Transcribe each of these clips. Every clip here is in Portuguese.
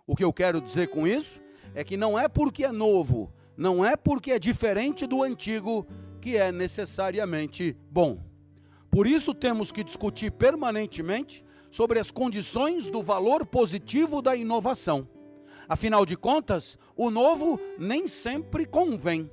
O que eu quero dizer com isso é que não é porque é novo, não é porque é diferente do antigo que é necessariamente bom. Por isso temos que discutir permanentemente sobre as condições do valor positivo da inovação. Afinal de contas, o novo nem sempre convém.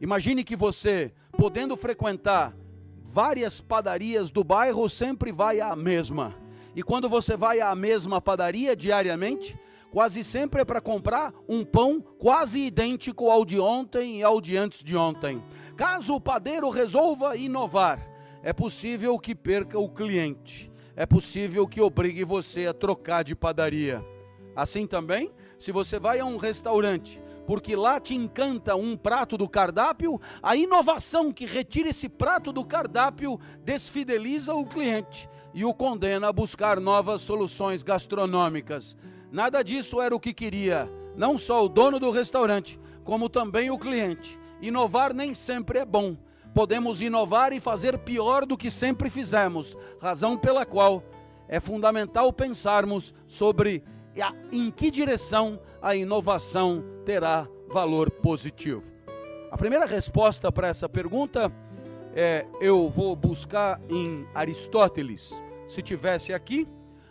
Imagine que você, podendo frequentar várias padarias do bairro, sempre vai à mesma. E quando você vai à mesma padaria diariamente, quase sempre é para comprar um pão quase idêntico ao de ontem e ao de antes de ontem. Caso o padeiro resolva inovar, é possível que perca o cliente. É possível que obrigue você a trocar de padaria. Assim também, se você vai a um restaurante, porque lá te encanta um prato do cardápio, a inovação que retira esse prato do cardápio desfideliza o cliente e o condena a buscar novas soluções gastronômicas. Nada disso era o que queria, não só o dono do restaurante, como também o cliente. Inovar nem sempre é bom. Podemos inovar e fazer pior do que sempre fizemos, razão pela qual é fundamental pensarmos sobre em que direção a inovação terá valor positivo. A primeira resposta para essa pergunta eu vou buscar em Aristóteles. Se tivesse aqui,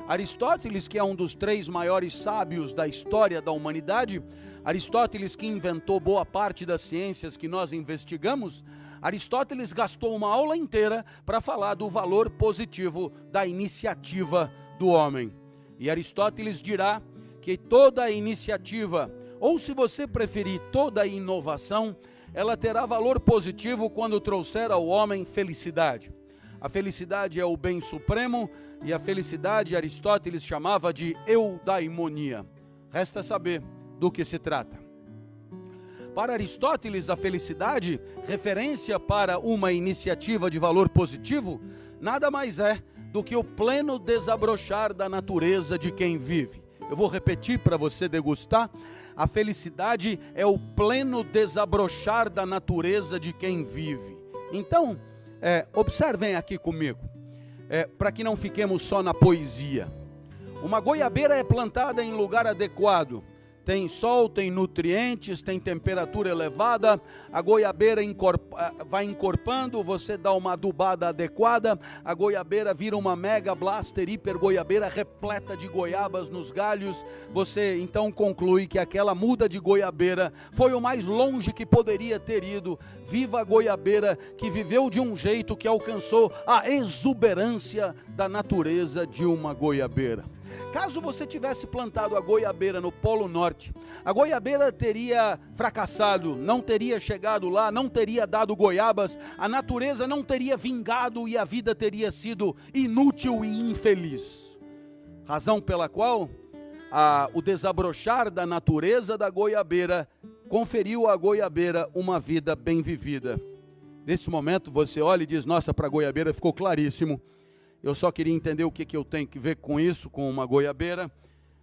Aristóteles, que é um dos 3 maiores sábios da história da humanidade, Aristóteles que inventou boa parte das ciências que nós investigamos, Aristóteles gastou uma aula inteira para falar do valor positivo da iniciativa do homem. E Aristóteles dirá que toda iniciativa, ou se você preferir, toda inovação, ela terá valor positivo quando trouxer ao homem felicidade. A felicidade é o bem supremo e a felicidade Aristóteles chamava de eudaimonia. Resta saber do que se trata. Para Aristóteles, a felicidade, referência para uma iniciativa de valor positivo, nada mais é do que o pleno desabrochar da natureza de quem vive. Eu vou repetir para você degustar. A felicidade é o pleno desabrochar da natureza de quem vive. Então, observem aqui comigo, para que não fiquemos só na poesia. Uma goiabeira é plantada em lugar adequado. Tem sol, tem nutrientes, tem temperatura elevada, a goiabeira vai encorpando, você dá uma adubada adequada, a goiabeira vira uma mega blaster hiper goiabeira repleta de goiabas nos galhos, você então conclui que aquela muda de goiabeira foi o mais longe que poderia ter ido. Viva a goiabeira que viveu de um jeito que alcançou a exuberância da natureza de uma goiabeira. Caso você tivesse plantado a goiabeira no Polo Norte, a goiabeira teria fracassado, não teria chegado lá, não teria dado goiabas, a natureza não teria vingado e a vida teria sido inútil e infeliz. Razão pela qual o desabrochar da natureza da goiabeira conferiu à goiabeira uma vida bem vivida. Nesse momento você olha e diz: nossa, para a goiabeira ficou claríssimo. Eu só queria entender o que eu tenho que ver com isso, com uma goiabeira.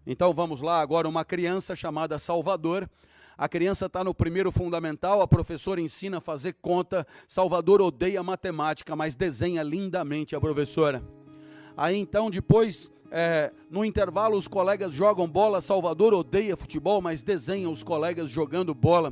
Então vamos lá, agora uma criança chamada Salvador. A criança está no primeiro fundamental, a professora ensina a fazer conta. Salvador odeia matemática, mas desenha lindamente a professora. Aí então depois, no intervalo os colegas jogam bola. Salvador odeia futebol, mas desenha os colegas jogando bola.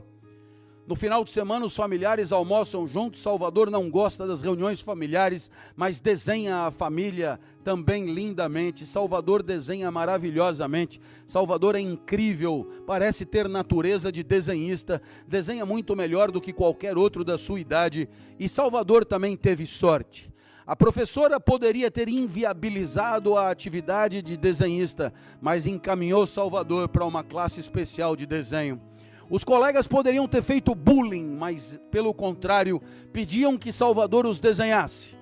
No final de semana os familiares almoçam juntos. Salvador não gosta das reuniões familiares, mas desenha a família também lindamente. Salvador desenha maravilhosamente. Salvador é incrível, parece ter natureza de desenhista, desenha muito melhor do que qualquer outro da sua idade. E Salvador também teve sorte. A professora poderia ter inviabilizado a atividade de desenhista, mas encaminhou Salvador para uma classe especial de desenho. Os colegas poderiam ter feito bullying, mas pelo contrário, pediam que Salvador os desenhasse.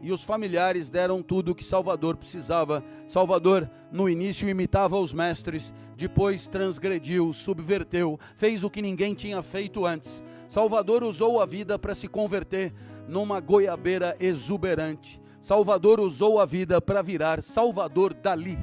E os familiares deram tudo o que Salvador precisava. Salvador, no início, imitava os mestres, depois transgrediu, subverteu, fez o que ninguém tinha feito antes. Salvador usou a vida para se converter numa goiabeira exuberante. Salvador usou a vida para virar Salvador Dalí.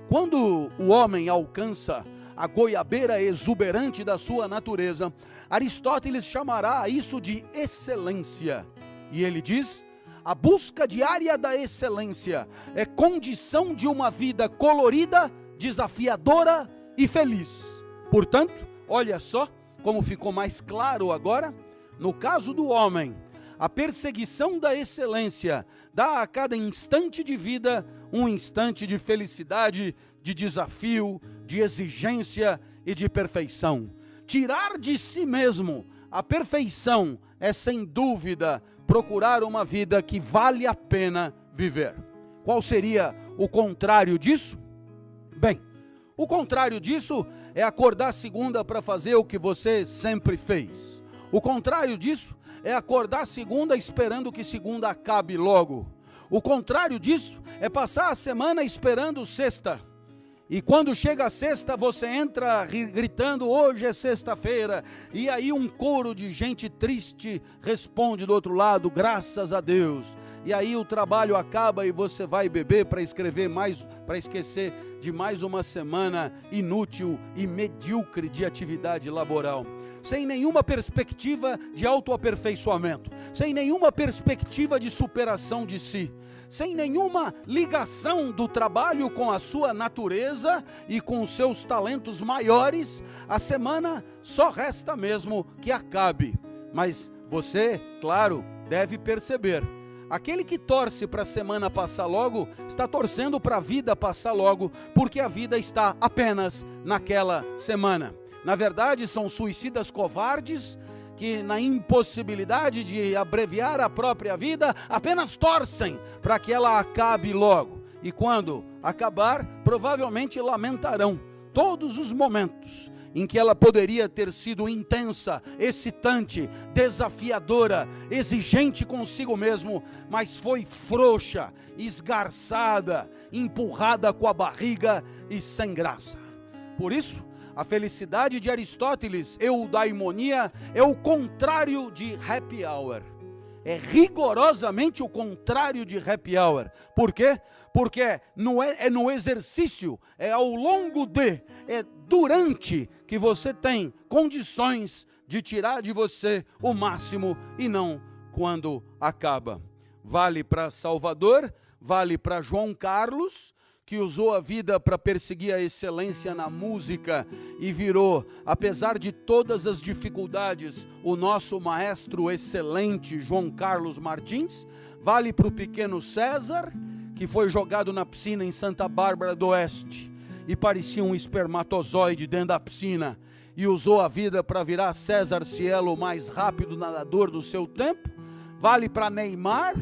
Quando o homem alcança a goiabeira exuberante da sua natureza, Aristóteles chamará isso de excelência. E ele diz: a busca diária da excelência é condição de uma vida colorida, desafiadora e feliz. Portanto, olha só como ficou mais claro agora. No caso do homem, a perseguição da excelência dá a cada instante de vida um instante de felicidade, de desafio, de exigência e de perfeição. Tirar de si mesmo a perfeição é, sem dúvida, procurar uma vida que vale a pena viver. Qual seria o contrário disso? Bem, o contrário disso é acordar segunda para fazer o que você sempre fez. O contrário disso é acordar segunda esperando que segunda acabe logo. O contrário disso é passar a semana esperando sexta. E quando chega a sexta, você entra gritando, hoje é sexta-feira. E aí um coro de gente triste responde do outro lado, graças a Deus. E aí o trabalho acaba e você vai beber para esquecer de mais uma semana inútil e medíocre de atividade laboral. Sem nenhuma perspectiva de autoaperfeiçoamento, sem nenhuma perspectiva de superação de si, sem nenhuma ligação do trabalho com a sua natureza e com os seus talentos maiores, a semana só resta mesmo que acabe. Mas você, claro, deve perceber, aquele que torce para a semana passar logo, está torcendo para a vida passar logo, porque a vida está apenas naquela semana. Na verdade, são suicidas covardes que, na impossibilidade de abreviar a própria vida, apenas torcem para que ela acabe logo. E quando acabar, provavelmente lamentarão todos os momentos em que ela poderia ter sido intensa, excitante, desafiadora, exigente consigo mesmo, mas foi frouxa, esgarçada, empurrada com a barriga e sem graça. Por isso, a felicidade de Aristóteles, eudaimonia, é o contrário de happy hour. É rigorosamente o contrário de happy hour. Por quê? Porque é no exercício, é ao longo é durante que você tem condições de tirar de você o máximo e não quando acaba. Vale para Salvador, vale para João Carlos, que usou a vida para perseguir a excelência na música e virou, apesar de todas as dificuldades, o nosso maestro excelente João Carlos Martins. Vale para o pequeno César, que foi jogado na piscina em Santa Bárbara do Oeste e parecia um espermatozoide dentro da piscina e usou a vida para virar César Cielo, o mais rápido nadador do seu tempo. Vale para Neymar,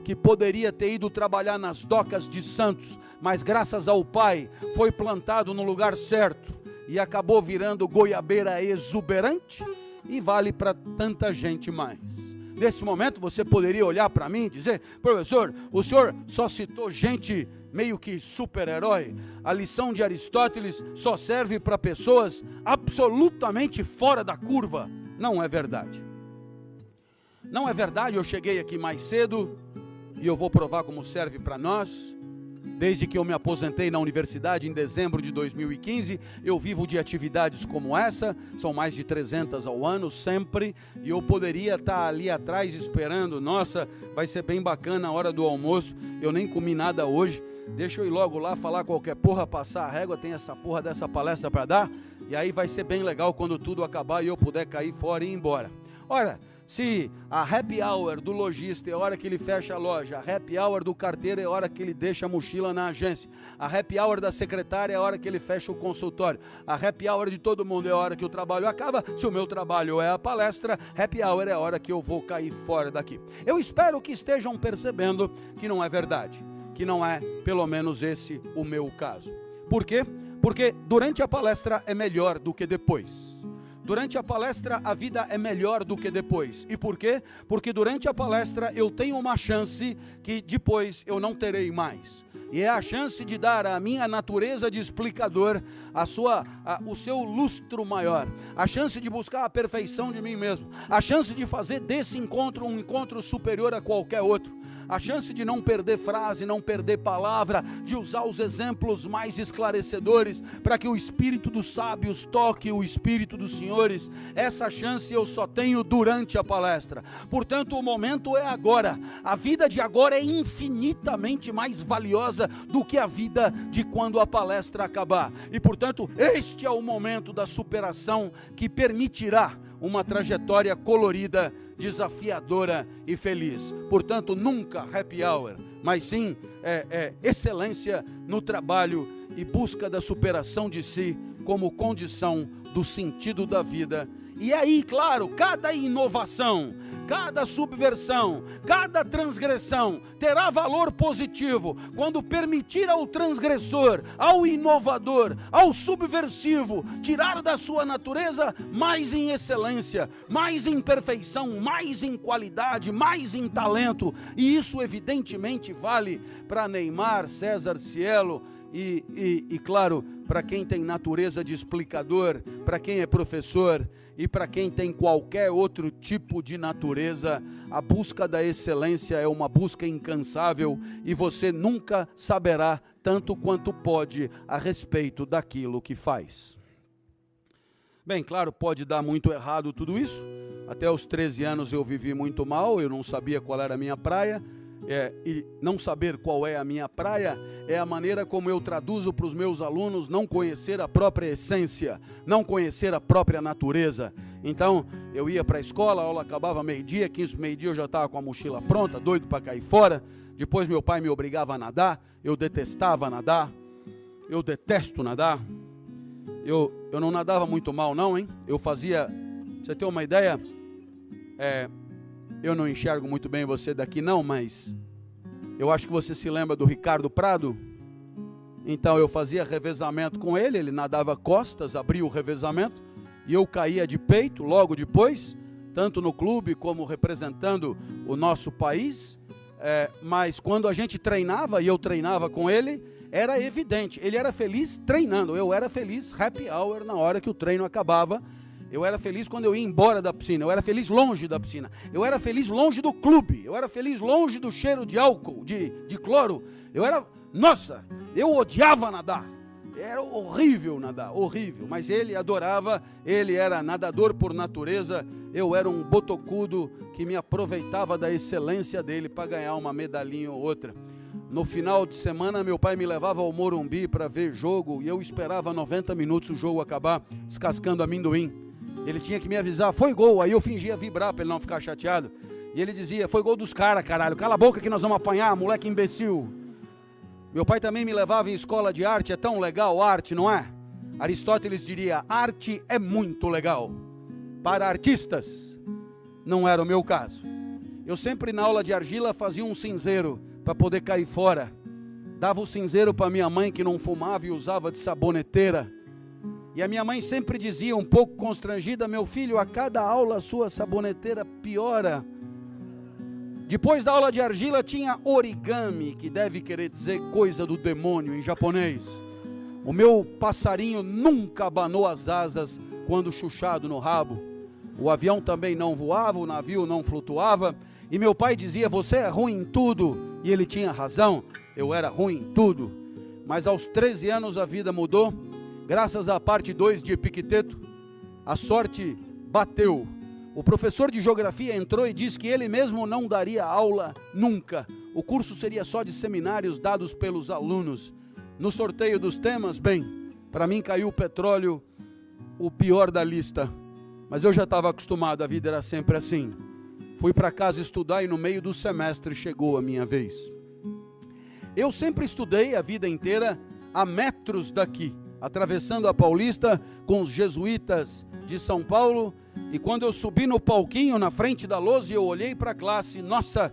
que poderia ter ido trabalhar nas docas de Santos, mas graças ao pai foi plantado no lugar certo e acabou virando goiabeira exuberante. E vale para tanta gente mais. Nesse momento você poderia olhar para mim e dizer, professor, o senhor só citou gente meio que super-herói. A lição de Aristóteles só serve para pessoas absolutamente fora da curva. Não é verdade. Não é verdade, eu cheguei aqui mais cedo e eu vou provar como serve para nós. Desde que eu me aposentei na universidade em dezembro de 2015, eu vivo de atividades como essa, são mais de 300 ao ano, sempre, e eu poderia estar ali atrás esperando, nossa, vai ser bem bacana a hora do almoço, eu nem comi nada hoje, deixa eu ir logo lá falar qualquer porra, passar a régua, tem essa porra dessa palestra para dar, e aí vai ser bem legal quando tudo acabar e eu puder cair fora e ir embora. Ora, se a happy hour do lojista é a hora que ele fecha a loja, a happy hour do carteiro é a hora que ele deixa a mochila na agência, a happy hour da secretária é a hora que ele fecha o consultório, a happy hour de todo mundo é a hora que o trabalho acaba, se o meu trabalho é a palestra, happy hour é a hora que eu vou cair fora daqui. Eu espero que estejam percebendo que não é verdade, que não é pelo menos esse o meu caso. Por quê? Porque durante a palestra é melhor do que depois. Durante a palestra a vida é melhor do que depois. E por quê? Porque durante a palestra eu tenho uma chance que depois eu não terei mais. E é a chance de dar à minha natureza de explicador o seu lustro maior. A chance de buscar a perfeição de mim mesmo. A chance de fazer desse encontro um encontro superior a qualquer outro. a chance de não perder frase, não perder palavra, de usar os exemplos mais esclarecedores, para que o espírito dos sábios toque o espírito dos senhores. Essa chance eu só tenho durante a palestra. Portanto, o momento é agora. A vida de agora é infinitamente mais valiosa do que a vida de quando a palestra acabar. E portanto, este é o momento da superação que permitirá uma trajetória colorida, desafiadora e feliz. Portanto, nunca happy hour, mas sim excelência no trabalho e busca da superação de si como condição do sentido da vida. E aí, claro, cada inovação, cada subversão, cada transgressão terá valor positivo quando permitir ao transgressor, ao inovador, ao subversivo tirar da sua natureza mais em excelência, mais em perfeição, mais em qualidade, mais em talento. E isso evidentemente vale para Neymar, César Cielo e claro, para quem tem natureza de explicador, para quem é professor e para quem tem qualquer outro tipo de natureza. A busca da excelência é uma busca incansável e você nunca saberá tanto quanto pode a respeito daquilo que faz. Bem, claro, pode dar muito errado tudo isso. Até os 13 anos eu vivi muito mal, eu não sabia qual era a minha praia. E não saber qual é a minha praia é a maneira como eu traduzo para os meus alunos não conhecer a própria essência, não conhecer a própria natureza. Então eu ia para a escola, a aula acabava meio-dia, 15 meio-dia eu já estava com a mochila pronta, doido para cair fora. Depois meu pai me obrigava a nadar, eu detestava nadar, eu detesto nadar. Eu não nadava muito mal não, hein? Eu fazia, pra você ter uma ideia, eu não enxergo muito bem você daqui não, mas eu acho que você se lembra do Ricardo Prado. Então eu fazia revezamento com ele, ele nadava costas, abria o revezamento, e eu caía de peito logo depois, tanto no clube como representando o nosso país. Mas quando a gente treinava, e eu treinava com ele, era evidente, ele era feliz treinando, eu era feliz happy hour na hora que o treino acabava. Eu era feliz quando eu ia embora da piscina, eu era feliz longe da piscina, eu era feliz longe do clube, eu era feliz longe do cheiro de álcool, de cloro. Nossa, eu odiava nadar, era horrível nadar, horrível, mas ele adorava, ele era nadador por natureza, eu era um botocudo que me aproveitava da excelência dele para ganhar uma medalhinha ou outra. No final de semana, meu pai me levava ao Morumbi para ver jogo, e eu esperava 90 minutos o jogo acabar, descascando amendoim. Ele tinha que me avisar, foi gol, aí eu fingia vibrar para ele não ficar chateado. E ele dizia, foi gol dos caras, caralho, cala a boca que nós vamos apanhar, moleque imbecil. Meu pai também me levava em escola de arte, é tão legal arte, não é? Aristóteles diria, arte é muito legal. Para artistas, não era o meu caso. Eu sempre na aula de argila fazia um cinzeiro para poder cair fora. Dava o cinzeiro para minha mãe que não fumava e usava de saboneteira. E a minha mãe sempre dizia, um pouco constrangida, meu filho, a cada aula a sua saboneteira piora. Depois da aula de argila tinha origami, que deve querer dizer coisa do demônio em japonês. O meu passarinho nunca abanou as asas quando chuchado no rabo. O avião também não voava, o navio não flutuava. E meu pai dizia, você é ruim em tudo. E ele tinha razão, eu era ruim em tudo. Mas aos 13 anos a vida mudou. Graças à parte 2 de Epicteto, a sorte bateu. O professor de geografia entrou e disse que ele mesmo não daria aula nunca. O curso seria só de seminários dados pelos alunos. No sorteio dos temas, bem, para mim caiu o petróleo, o pior da lista. Mas eu já estava acostumado, a vida era sempre assim. Fui para casa estudar e no meio do semestre chegou a minha vez. Eu sempre estudei a vida inteira a metros daqui, atravessando a Paulista com os jesuítas de São Paulo, e quando eu subi no palquinho na frente da lousa e eu olhei para a classe, nossa,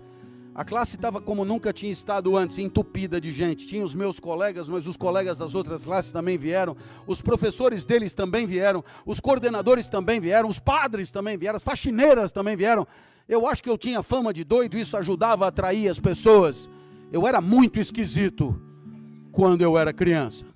a classe estava como nunca tinha estado antes, entupida de gente. Tinha os meus colegas, mas os colegas das outras classes também vieram, os professores deles também vieram, os coordenadores também vieram, os padres também vieram, as faxineiras também vieram. Eu acho que eu tinha fama de doido, isso ajudava a atrair as pessoas. Eu era muito esquisito quando eu era criança.